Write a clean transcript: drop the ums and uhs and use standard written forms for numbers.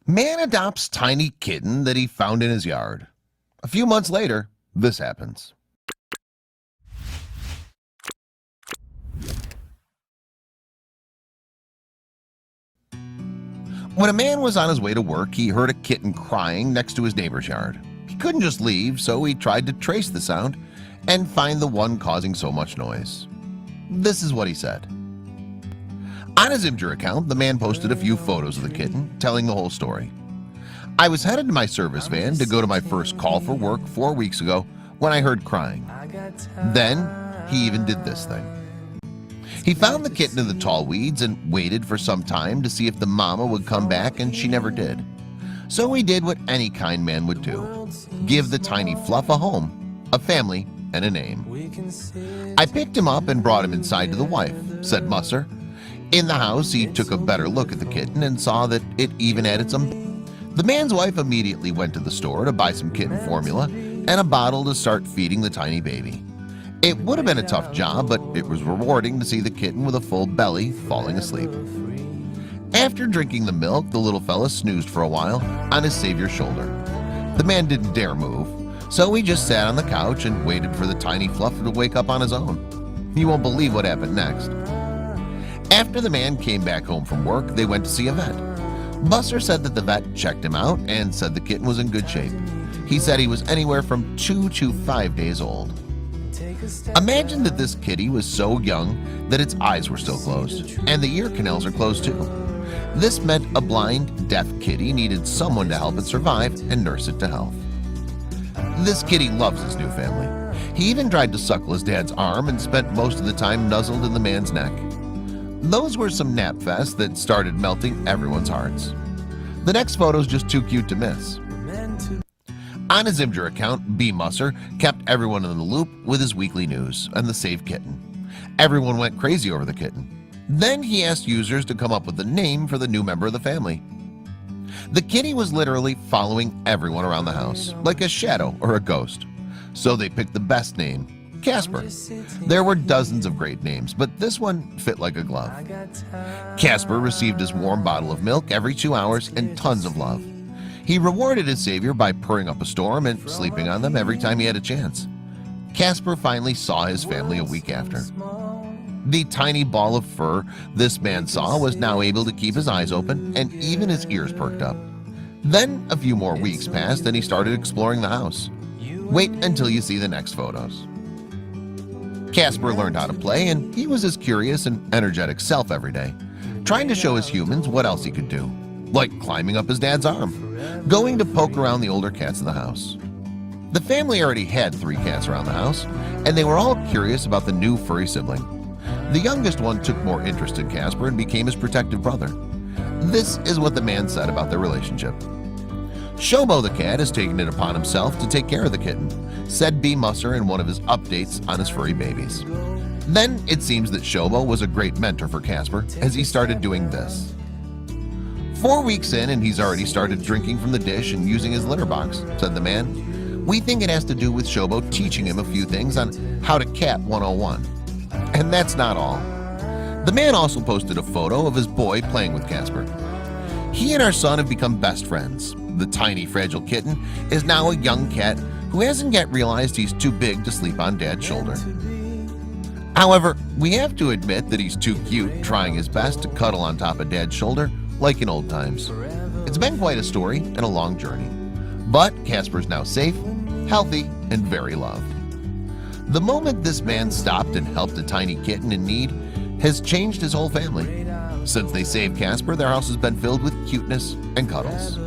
Man adopts tiny kitten that he found in his yard. A few months later, this happens. When a man was on his way to work, he heard a kitten crying next to his neighbor's yard. He couldn't just leave, so he tried to trace the sound and find the one causing so much noise. This is what he said. On his Imgur account, the man posted a few photos of the kitten, telling the whole story. I was headed to my service van to go to my first call for work 4 weeks ago when I heard crying. Then he even did this thing. He found the kitten in the tall weeds and waited for some time to see if the mama would come back, and she never did. So he did what any kind man would do: give the tiny fluff a home, a family, and a name. I picked him up and brought him inside to the wife, said Musser. In the house, he took a better look at the kitten and saw that it even had its The man's wife immediately went to the store to buy some kitten formula and a bottle to start feeding the tiny baby. It would have been a tough job, but it was rewarding to see the kitten with a full belly falling asleep. After drinking the milk, the little fella snoozed for a while on his savior's shoulder. The man didn't dare move, so he just sat on the couch and waited for the tiny fluff to wake up on his own. You won't believe what happened next. After the man came back home from work, they went to see a vet. Buster said that the vet checked him out and said the kitten was in good shape. He said he was anywhere from 2 to 5 days old. Imagine that this kitty was so young that its eyes were still closed, and the ear canals are closed too. This meant a blind, deaf kitty needed someone to help it survive and nurse it to health. This kitty loves his new family. He even tried to suckle his dad's arm and spent most of the time nuzzled in the man's neck. Those were some nap fests that started melting everyone's hearts. The next photo is just too cute to miss. On his Imgur account, B. Musser kept everyone in the loop with his weekly news and the saved kitten. Everyone went crazy over the kitten. Then he asked users to come up with a name for the new member of the family. The kitty was literally following everyone around the house, like a shadow or a ghost. So they picked the best name, Casper. There were dozens of great names, but this one fit like a glove. Casper received his warm bottle of milk every 2 hours and tons of love. He rewarded his savior by purring up a storm and sleeping on them every time he had a chance. Casper finally saw his family a week after. The tiny ball of fur this man saw was now able to keep his eyes open and even his ears perked up. Then a few more weeks passed and he started exploring the house. Wait until you see the next photos. Casper learned how to play, and he was his curious and energetic self every day, trying to show his humans what else he could do, like climbing up his dad's arm, going to poke around the older cats in the house. The family already had 3 cats around the house, and they were all curious about the new furry sibling. The youngest one took more interest in Casper and became his protective brother. This is what the man said about their relationship. Shobo the cat has taken it upon himself to take care of the kitten, said B. Musser in one of his updates on his furry babies. Then it seems that Shobo was a great mentor for Casper as he started doing this. 4 weeks in and he's already started drinking from the dish and using his litter box, said the man. We think it has to do with Shobo teaching him a few things on how to cat 101. And that's not all. The man also posted a photo of his boy playing with Casper. He and our son have become best friends. The tiny fragile kitten is now a young cat who hasn't yet realized he's too big to sleep on Dad's shoulder. However, we have to admit that he's too cute, trying his best to cuddle on top of Dad's shoulder like in old times. It's been quite a story and a long journey, but Casper's now safe, healthy, and very loved. The moment this man stopped and helped a tiny kitten in need has changed his whole family. Since they saved Casper, their house has been filled with cuteness and cuddles.